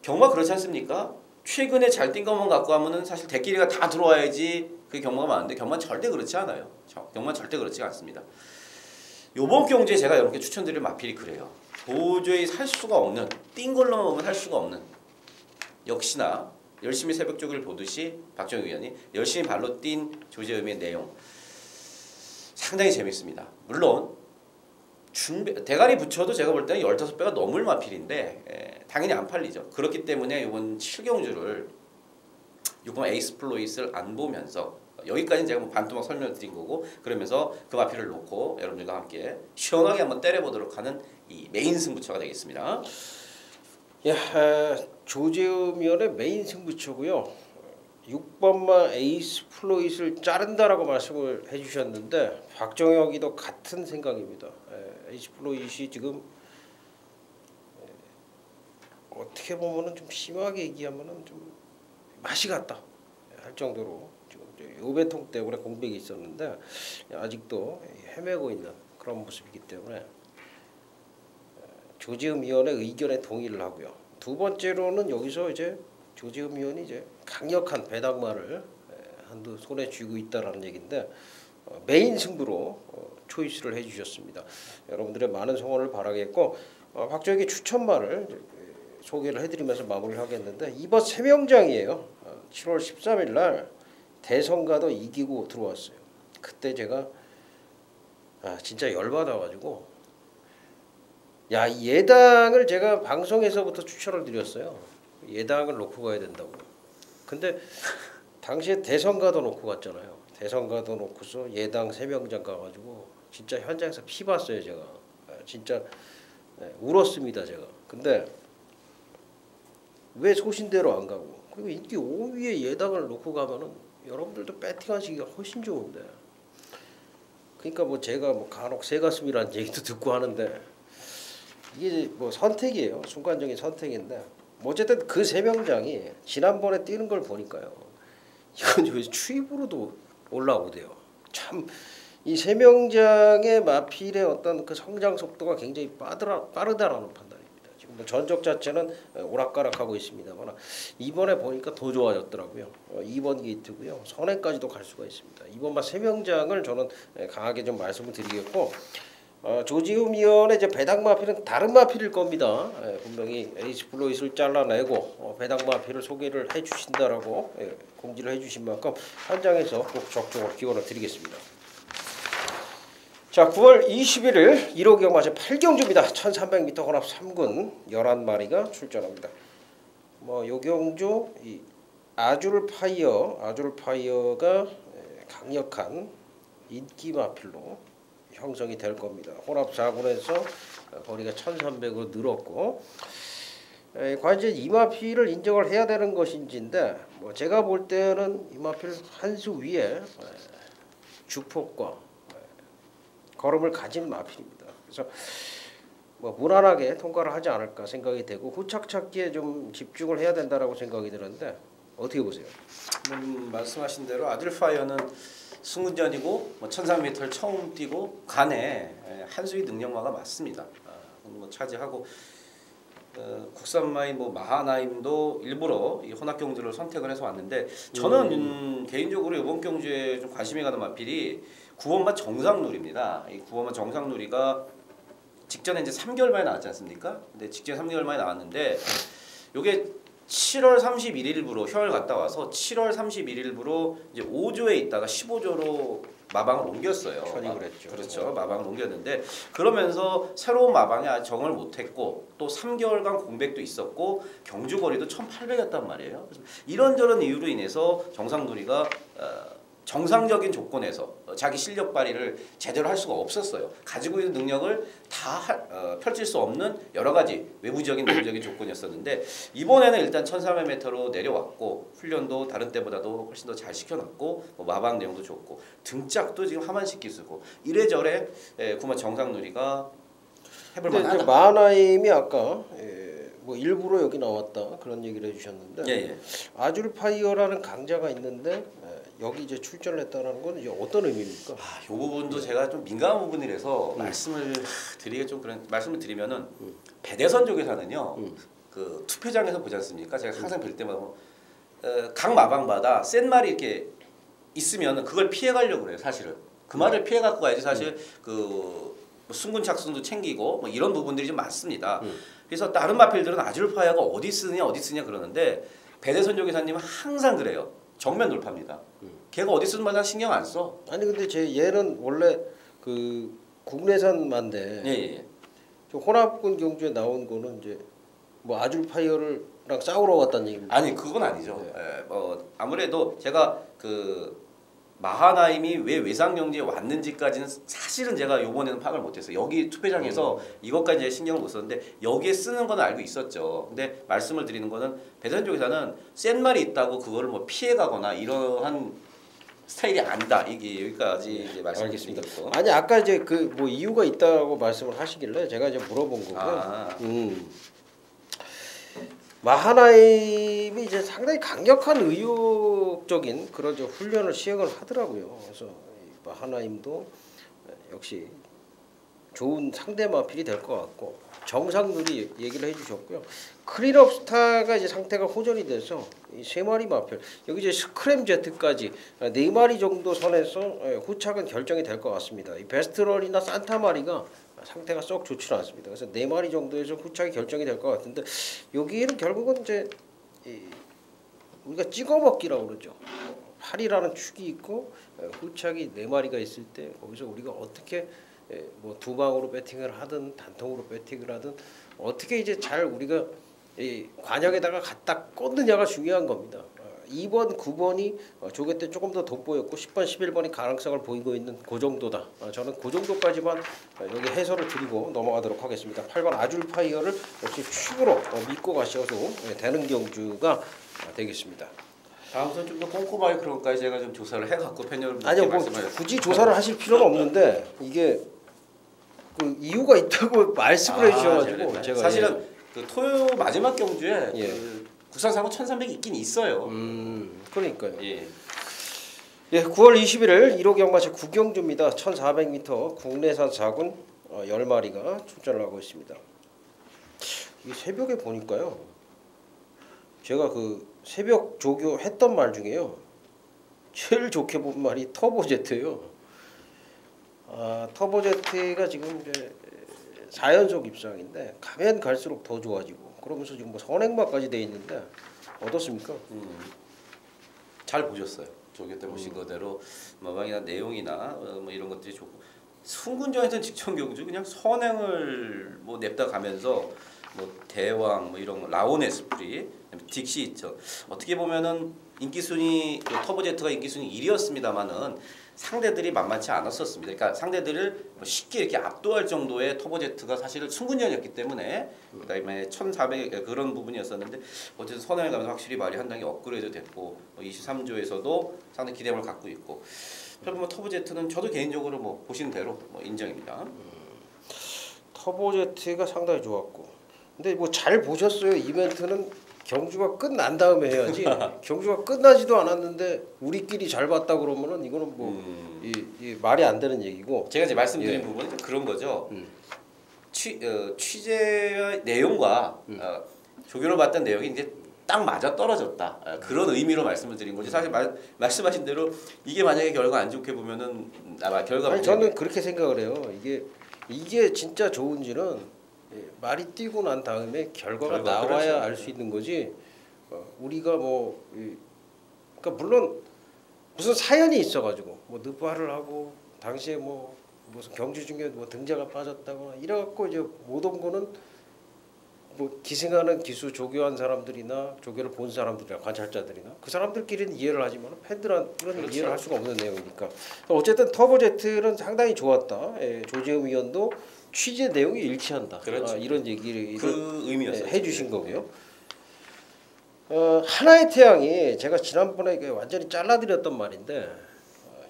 경마 그렇지 않습니까? 최근에 잘 뛴 것만 갖고 하면은 사실 대끼리가 다 들어와야지 그게 경마가 많은데 경마는 절대 그렇지 않아요. 경마는 절대 그렇지 않습니다. 요번 경주에 제가 여러분께 추천드릴 마필이 그래요. 도저히 살 수가 없는 뛴 걸로만 보면 살 수가 없는 역시나 열심히 새벽조기를 보듯이 박정희 의원이 열심히 발로 뛴 조재음의 내용 상당히 재밌습니다. 물론 대가리 붙여도 제가 볼 때는 15배가 넘을 마필인데 당연히 안 팔리죠. 그렇기 때문에 이번 7경주를 6번 에이스 플로잇을 안 보면서 여기까지는 제가 뭐 반토막 설명을 드린 거고 그러면서 그 마필을 놓고 여러분들과 함께 시원하게 한번 때려보도록 하는 이 메인 승부처가 되겠습니다. 예, 조재음 위원의 메인 승부처고요. 6번마 에이스 플로잇을 자른다라고 말씀을 해주셨는데 박정혁이도 같은 생각입니다. 에이스 플로잇이 지금 어떻게 보면은 좀 심하게 얘기하면은 좀 맛이 갔다 할 정도로 지금 요배통 때문에 공백이 있었는데 아직도 헤매고 있는 그런 모습이기 때문에 조재음 위원의 의견에 동의를 하고요. 두 번째로는 여기서 이제 조재음 위원이 이제 강력한 배당마를 한두 손에 쥐고 있다라는 얘기인데 메인 승부로 초이스를 해주셨습니다. 여러분들의 많은 성원을 바라겠고 박정희 추천마를 소개를 해드리면서 마무리를 하겠는데 이번 세명장이에요. 7월 13일 날 대선가도 이기고 들어왔어요. 그때 제가 진짜 열받아가지고 야, 이 예당을 제가 방송에서부터 추천을 드렸어요. 예당을 놓고 가야 된다고. 근데 당시에 대선가도 놓고 갔잖아요. 대선가도 놓고서 예당 3명장 가가지고 진짜 현장에서 피 봤어요 제가. 진짜 울었습니다 제가. 근데 왜 소신대로 안 가고 그리고 인기 5위에 예당을 놓고 가면은 여러분들도 배팅하시기가 훨씬 좋은데. 그러니까 뭐 제가 뭐 간혹 새가슴이라는 얘기도 듣고 하는데 이게 뭐 선택이에요. 순간적인 선택인데 뭐 어쨌든 그 3명장이 지난번에 뛰는 걸 보니까요. 이건 왜 추입으로도 올라오대요. 참 이 3명장의 마필의 어떤 그 성장 속도가 굉장히 빠르다라는 판단입니다. 지금 뭐 전적 자체는 오락가락하고 있습니다만 이번에 보니까 더 좋아졌더라고요. 2번 게이트고요. 선행까지도 갈 수가 있습니다. 이번만 3명장을 저는 강하게 좀 말씀을 드리겠고 조지훈 위원의 이제 배당 마필은 다른 마필일 겁니다. 분명히 에이스 플로잇을 잘라내고 배당 마필을 소개를 해주신다라고 공지를 해주신 만큼 현장에서 꼭 적중을 기원을 드리겠습니다. 자, 9월 21일 1호 경마제 8경주입니다. 1300m 혼합 3군 11마리가 출전합니다. 뭐 요경주 이 아줄파이어가 강력한 인기 마필로 형성이 될 겁니다. 혼합 4군에서 거리가 1300으로 늘었고 과연 이제 이마필을 인정을 해야 되는 것인지인데 뭐 제가 볼 때는 이마필 한 수 위에 주폭과 걸음을 가진 마필입니다. 그래서 뭐 무난하게 통과를 하지 않을까 생각이 되고 후착 찾기에 좀 집중을 해야 된다라고 생각이 드는데 어떻게 보세요? 말씀하신 대로 아들파이어는 승군전이고 뭐 1300m를 처음 뛰고 간에 한수위 능력마가 맞습니다. 뭐 차지하고 국산마인 뭐 마하나임도 일부러 이 혼합 경주를 선택을 해서 왔는데 저는 개인적으로 이번 경주에 좀 관심이 가는 마필이 9번마 정상누리입니다. 이 9번마 정상누리가 직전에 이제 3개월 만에 나왔지 않습니까? 근데 직전에 3개월 만에 나왔는데 요게 7월 31일부로 휴학을 갔다 와서 7월 31일부로 이제 5조에 있다가 15조로 마방을 옮겼어요. 편입을 했죠. 그렇죠. 마방을 옮겼는데 그러면서 새로운 마방에 아직 적응을 못했고 또 3개월간 공백도 있었고 경주 거리도 1,800이었단 말이에요. 그래서 이런저런 이유로 인해서 정상놀이가 정상적인 조건에서 자기 실력 발휘를 제대로 할 수가 없었어요. 가지고 있는 능력을 다 펼칠 수 없는 여러 가지 외부적인 내부적인 조건이었었는데 이번에는 일단 1,300m로 내려왔고 훈련도 다른 때보다도 훨씬 더 잘 시켜놨고 뭐 마방 내용도 좋고 등짝도 지금 하만식 기수고 이래저래 구마 정상누리가 해볼 근데 만하다. 마하나임이 아까 뭐 일부러 여기 나왔다 그런 얘기를 해주셨는데 예. 아줄파이어라는 강자가 있는데 여기 이제 출전을 했다는 건 이제 어떤 의미입니까? 이 부분도 제가 좀 민감한 부분이라서 말씀을 드리게 좀 그런 말씀을 드리면은 배대선 쪽에서는요 그 투표장에서 보지 않습니까? 제가 항상 뵐 때마다 각 마방마다 센 말이 이렇게 있으면은 그걸 피해 가려고 그래요. 사실은 그 말을 피해 갖고 가야지 사실 그 순군 착순도 챙기고 뭐 이런 부분들이 좀 많습니다. 그래서 다른 마필들은 아줄파이어가 어디 쓰냐 그러는데 배대선 조교사님은 항상 그래요. 정면 돌파입니다. 걔가 어디 쓰는 말은 신경 안 써. 아니 근데 제 얘는 원래 그 국내산만데 예. 저 혼합군 경주에 나온 거는 이제 뭐 아줄파이어랑 싸우러 왔다는 얘기입니다. 아니 그건 아니죠. 네. 아무래도 제가 그 마하나임이 왜 외상경제에 왔는지까지는 사실은 제가 요번에는 파악을 못했어요. 여기 투표장에서 이것까지 이제 신경을 못 썼는데 여기에 쓰는 건 알고 있었죠. 근데 말씀을 드리는 거는 배선 쪽에서는 센 말이 있다고 그거를 뭐 피해가거나 이러한 스타일이 아니다. 이게 여기까지 이제 말씀을 알겠습니다. 드리겠고. 아니 아까 이제 그 뭐 이유가 있다고 말씀을 하시길래 제가 이제 물어본 거고. 아. 마하나임이 이제 상당히 강력한 의욕적인 그런 저 훈련을 시행을 하더라고요. 그래서 이 마하나임도 역시 좋은 상대 마필이 될 것 같고 정상들이 얘기를 해주셨고요. 클린업 스타가 이제 상태가 호전이 돼서 이 세 마리 마필 여기 이제 스크램 제트까지 네 마리 정도 선에서 후착은 결정이 될 것 같습니다. 이 베스트런이나 산타 마리가 상태가 썩 좋지 않습니다. 그래서 네 마리 정도에서 후착이 결정이 될 것 같은데 여기에는 결국은 이제 우리가 찍어먹기라고 그러죠. 팔이라는 축이 있고 후착이 네 마리가 있을 때 거기서 우리가 어떻게 뭐 두 방으로 배팅을 하든 단통으로 배팅을 하든 어떻게 이제 잘 우리가 이 관역에다가 갖다 꽂느냐가 중요한 겁니다. 2번, 9번이 조개 때 조금 더 돋보였고 10번, 11번이 가능성을 보이고 있는 그 정도다. 저는 그 정도까지만 여기 해설을 드리고 넘어가도록 하겠습니다. 8번 아줄파이어를 역시 축으로 믿고 가셔도 되는 경주가 되겠습니다. 다음부터 좀 더 꼼꼼하게 그런 것까지 제가 좀 조사를 해갖고 팬 여러분들께 아니요, 뭐 말씀하셨습니다. 굳이 조사를 하실 필요는 없는데 이게 그 이유가 있다고 말씀을 해주셔가지고 제가 사실은 그 토요 마지막 경주에 예. 그 국산상호 1,300이 있긴 있어요. 그러니까요. 예. 예, 9월 21일 1호 경마체 구경주입니다. 1,400m 국내산 사군 10마리가 출전을 하고 있습니다. 이 새벽에 보니까요. 제가 그 새벽 조교 했던 말 중에요. 제일 좋게 본 말이 터보제트예요. 터보제트가 지금 이제 4연속 입상인데 가면 갈수록 더 좋아지고 그러면서 지금 뭐 선행마까지 돼 있는데 어떻습니까? 잘 보셨어요. 조교 때 보신 거대로 마방이나 내용이나 뭐 이런 것들이 좋고 순군전에서는 직전 경주 그냥 선행을 뭐 냅다 가면서 뭐 대왕 뭐 이런 거, 라온 에스프리 딕시 있죠. 어떻게 보면은 인기 순위 터보제트가 인기 순위 1위였습니다만은 상대들이 만만치 않았었습니다. 그러니까 상대들을 뭐 쉽게 이렇게 압도할 정도의 터보제트가 사실은 순군전이었기 때문에 그다음에 1,400 그런 부분이었었는데 어쨌든 선행을 가면서 확실히 말이 한 단계 업그레이드 됐고 23조에서도 상당히 기대감을 갖고 있고 그러면 터보제트는 저도 개인적으로 뭐 보신 대로 뭐 인정입니다. 터보제트가 상당히 좋았고. 근데 뭐 잘 보셨어요. 이벤트는 경주가 끝난 다음에 해야지. 경주가 끝나지도 않았는데 우리끼리 잘 봤다 그러면은 이거는 뭐 이 말이 안 되는 얘기고. 제가 이제 말씀드린 예. 부분은 그런 거죠. 취재의 내용과 조교를 봤던 내용이 이제 딱 맞아 떨어졌다. 그런 의미로 말씀을 드린 거지. 사실 말씀하신 대로 이게 만약에 결과 안 좋게 보면은 결과 아니 저는 그렇게 생각을 해요. 이게 진짜 좋은지는 말이 뛰고 난 다음에 결과가 나와야 그렇죠. 알 수 있는 거지. 우리가 그러니까 물론 무슨 사연이 있어가지고 뭐 늑발을 하고 당시에 뭐 무슨 경주 중에 뭐 등자가 빠졌다거나 이래갖고 이제 못 온 거는 뭐 기생하는 기수 조교한 사람들이나 조교를 본 사람들이나 관찰자들이나 그 사람들끼리는 이해를 하지만 팬들은 그렇죠. 이해를 할 수가 없는 내용이니까. 어쨌든 터보제트는 상당히 좋았다. 조지흠 위원도 취재 내용이 일치한다. 그렇죠. 이런 얘기를 그 의미였어요. 해주신 거고요. 하나의 태양이 제가 지난번에 완전히 잘라드렸던 말인데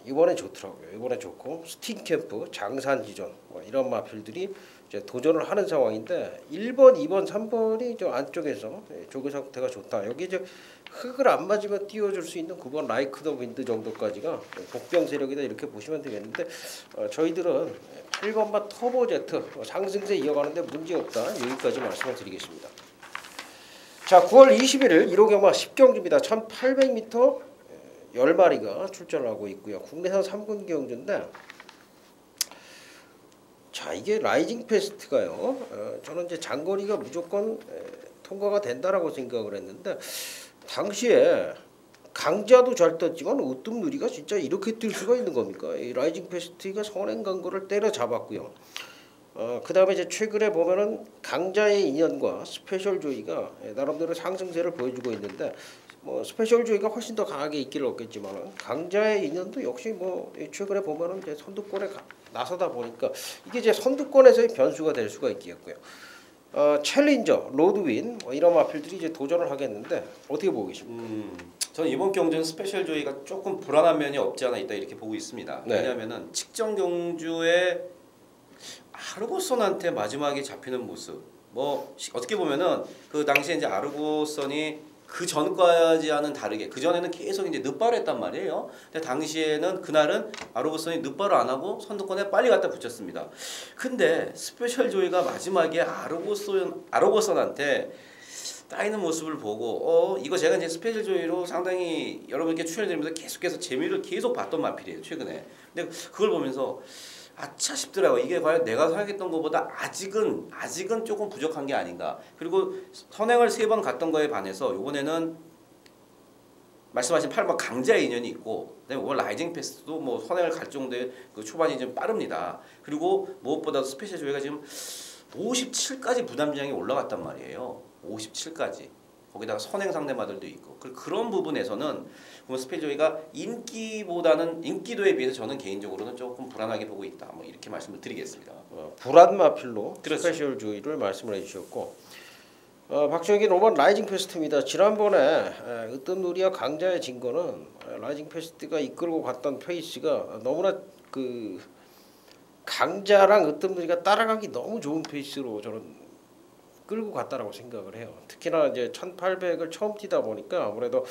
이번에 좋더라고요. 이번에 좋고 스팅캠프, 장산지존 뭐 이런 마필들이 이제 도전을 하는 상황인데 1번, 2번, 3번이 저 안쪽에서 조교 상태가 좋다. 여기 이제 흙을 안 맞으면 띄워줄 수 있는 9번 라이크 더 윈드 정도까지가 복병 세력이다 이렇게 보시면 되겠는데 저희들은 8번만 터보제트 상승세 이어가는데 문제 없다. 여기까지 말씀을 드리겠습니다. 자, 9월 21일 1호 경마 10경주입니다. 1800m 10마리가 출전을 하고 있고요. 국내산 3군 경주인데 자, 이게 라이징 페스트가요. 저는 이제 장거리가 무조건 통과가 된다라고 생각을 했는데 당시에 강자도 잘 떴지만 으뜸 누리가 진짜 이렇게 뛸 수가 있는 겁니까? 이 라이징 페스트가 선행 강거를 때려잡았고요. 그 다음에 이제 최근에 보면은 강자의 인연과 스페셜 조이가 나름대로 상승세를 보여주고 있는데 뭐 스페셜 조이가 훨씬 더 강하게 있기를 얻겠지만 강자의 인연도 역시 뭐 최근에 보면은 이제 선두권에 나서다 보니까 이게 이제 선두권에서의 변수가 될 수가 있겠고요. 챌린저, 로드윈 뭐 이런 마필들이 이제 도전을 하겠는데 어떻게 보고 계십니까? 저는 이번 경주는 스페셜 조이가 조금 불안한 면이 없지 않아 있다 이렇게 보고 있습니다. 네. 왜냐하면은 측정 경주에 아르고선한테 마지막에 잡히는 모습, 뭐 어떻게 보면은 그 당시에 이제 아르고선이 그 전까지와는 다르게 그 전에는 계속 이제 늑발했단 말이에요. 근데 당시에는 그날은 아르고선이 늑발을 안 하고 선두권에 빨리 갖다 붙였습니다. 근데 스페셜 조이가 마지막에 아르고선한테 따이는 모습을 보고 이거 제가 이제 스페셜 조이로 상당히 여러분께 추천드리면서 계속해서 재미를 계속 봤던 마필이에요 최근에. 근데 그걸 보면서 아차 싶더라고요. 이게 과연 내가 생각했던 것보다 아직은 조금 부족한 게 아닌가. 그리고 선행을 3번 갔던 거에 반해서 이번에는 말씀하신 8번 강자의 인연이 있고 그다음에 오늘 라이징 패스도 뭐 선행을 갈 정도의 그 초반이 좀 빠릅니다. 그리고 무엇보다도 스페셜 조이가 지금 57까지 부담장이 올라갔단 말이에요. 57까지. 거기다가 선행 상대마들도 있고 그런 부분에서는 스페셜조이가 인기도에 비해서 저는 개인적으로는 조금 불안하게 보고 있다. 뭐 이렇게 말씀을 드리겠습니다. 불안 마필로 그렇죠. 스페셜 조이를 말씀을 해주셨고 박정희 로만 라이징 페스트입니다. 지난번에 으뜸누리와 강자의 진 거는 라이징 페스트가 이끌고 갔던 페이스가 너무나 그 강자랑 으뜸누리가 따라가기 너무 좋은 페이스로 저는 끌고 갔다라고 생각을 해요. 특히나 이제 1800을 처음 뛰다 보니까 아무래도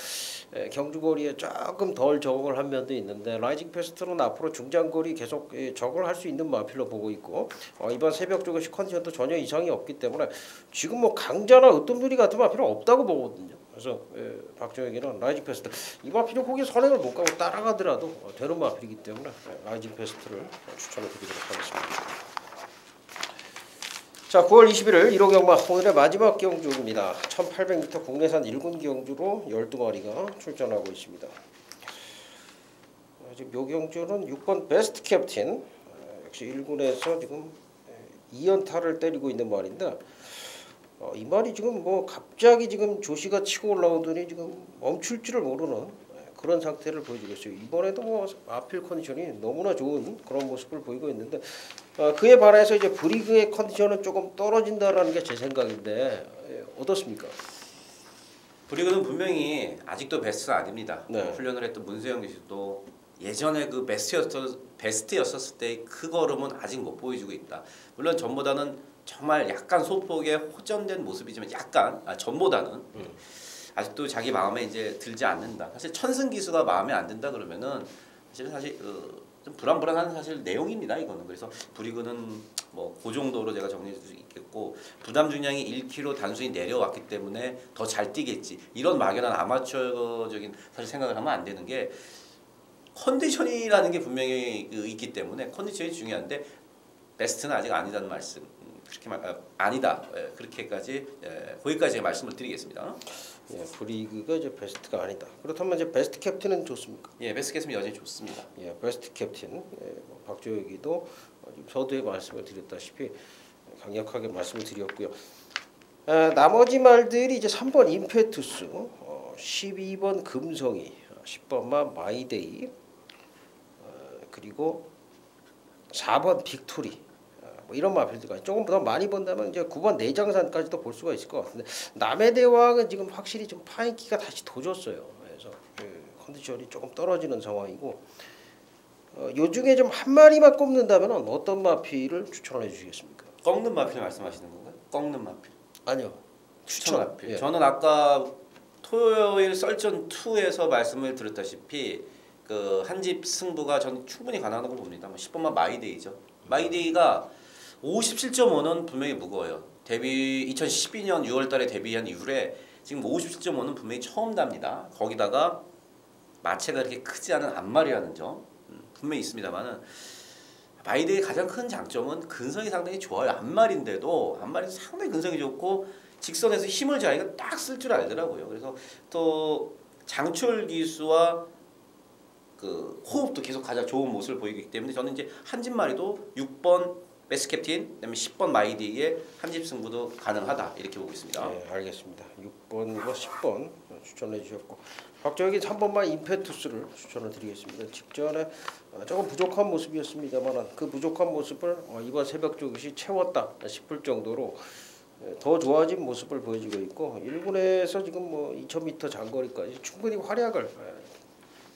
경주거리에 조금 덜 적응을 한 면도 있는데 라이징 페스트는 앞으로 중장거리 계속 적응을 할 수 있는 마필로 보고 있고 이번 새벽 조교식 컨디션도 전혀 이상이 없기 때문에 지금 뭐 강자나 으뜸누리 같은 마필은 없다고 보거든요. 그래서 박정혁이는 라이징 페스트 이 마필은 거기 선행을 못 가고 따라가더라도 되는 마필이기 때문에 라이징 페스트를 추천을 드리도록 하겠습니다. 자, 9월 21일 1호 경마 오늘의 마지막 경주입니다. 1800m 국내산 1군 경주로 12마리가 출전하고 있습니다. 지금 요 경주는 6번 베스트 캡틴 역시 1군에서 지금 2연타를 때리고 있는 말인데 이 말이 지금 뭐 갑자기 지금 조시가 치고 올라오더니 지금 멈출 줄을 모르는 그런 상태를 보여주고 있어요. 이번에도 뭐 아필 컨디션이 너무나 좋은 그런 모습을 보이고 있는데 그에 반해서 이제 브리그의 컨디션은 조금 떨어진다라는 게 제 생각인데 어떻습니까? 브리그는 분명히 아직도 베스트는 아닙니다. 네. 훈련을 했던 문세영 교수도 예전에 그 베스트였던 베스트였었을 때 그 걸음은 아직 못 보여주고 있다. 물론 전보다는 정말 약간 소폭의 호전된 모습이지만 약간 전보다는 아직도 자기 마음에 이제 들지 않는다. 사실 천승 기수가 마음에 안 든다 그러면은 사실 좀 불안불안한 사실 내용입니다. 이거는 그래서 브리그는 뭐 그 정도로 제가 정리할 수 있겠고 부담 중량이 1kg 단순히 내려왔기 때문에 더 잘 뛰겠지 이런 막연한 아마추어적인 사실 생각을 하면 안 되는 게 컨디션이라는 게 분명히 있기 때문에 컨디션이 중요한데 베스트는 아직 아니다는 말씀 그렇게 아니다 그렇게까지 거기까지 제가 말씀을 드리겠습니다. 예, 브리그가 이제 베스트가 아니다. 그렇다면 이제 베스트 캡틴은 좋습니까? 예, 베스트 캡틴은 여전히 좋습니다. 예, 베스트 캡틴 뭐 박조혁이도 서두에 말씀을 드렸다시피 강력하게 말씀을 드렸고요. 나머지 말들이 이제 3번 임페투스, 12번 금성이, 10번만 마이데이, 그리고 4번 빅토리. 뭐 이런 마필드가 조금 더 많이 본다면 이제 9번 내장산까지도 볼 수가 있을 것 같은데 남의 대왕은 지금 확실히 좀 파인기가 다시 도졌어요. 그래서 컨디션이 조금 떨어지는 상황이고 요 중에 좀 한 마리만 꼽는다면 어떤 마필을 추천해 주시겠습니까? 꺾는 마필 말씀하시는 건가요? 꺾는 마필. 아니요. 추천 마필. 예. 저는 아까 토요일 썰전 2에서 말씀을 드렸다시피 그 한집 승부가 저는 충분히 가능한 걸 봅니다. 10번만 마이데이죠. 마이데이가 57.5는 분명히 무거워요. 데뷔 2012년 6월달에 데뷔한 이후에 지금 57.5는 분명히 처음 답니다. 거기다가 마체가 그렇게 크지 않은 앞마리라는 점 분명히 있습니다만은 마이데이의 가장 큰 장점은 근성이 상당히 좋아요. 앞마리인데도 앞마리 상당히 근성이 좋고 직선에서 힘을 자기가 딱 쓸 줄 알더라고요. 그래서 또 장출 기수와 그 호흡도 계속 가장 좋은 모습을 보이기 때문에 저는 이제 한집 마리도 6번 베스트 캡틴, 그다음에 10번 마이디의 한집 승부도 가능하다 이렇게 보고 있습니다. 네, 알겠습니다. 6번과 10번 추천해 주셨고 박조혁이 3번만 임페투스를 추천을 드리겠습니다. 직전에 조금 부족한 모습이었습니다만 그 부족한 모습을 이번 새벽 조깃이 채웠다 싶을 정도로 더 좋아진 모습을 보여주고 있고 1군에서 지금 뭐 2000m 장거리까지 충분히 활약을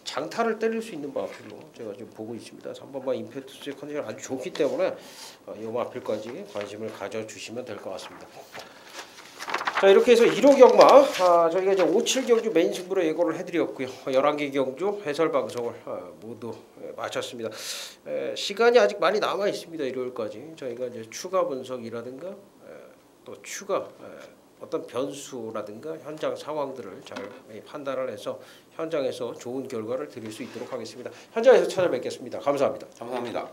장타를 때릴 수 있는 마필로 제가 지금 보고 있습니다. 3번만 임페투스의 컨디션 아주 좋기 때문에 이 마필까지 관심을 가져주시면 될 것 같습니다. 자 이렇게 해서 1호 경마 저희가 이제 57 경주 메인 승부로 예고를 해드렸고요. 11개 경주 해설 방송을 모두 마쳤습니다. 시간이 아직 많이 남아 있습니다. 일요일까지 저희가 이제 추가 분석이라든가 또 추가 어떤 변수라든가 현장 상황들을 잘 판단을 해서 현장에서 좋은 결과를 드릴 수 있도록 하겠습니다. 현장에서 찾아뵙겠습니다. 감사합니다. 감사합니다.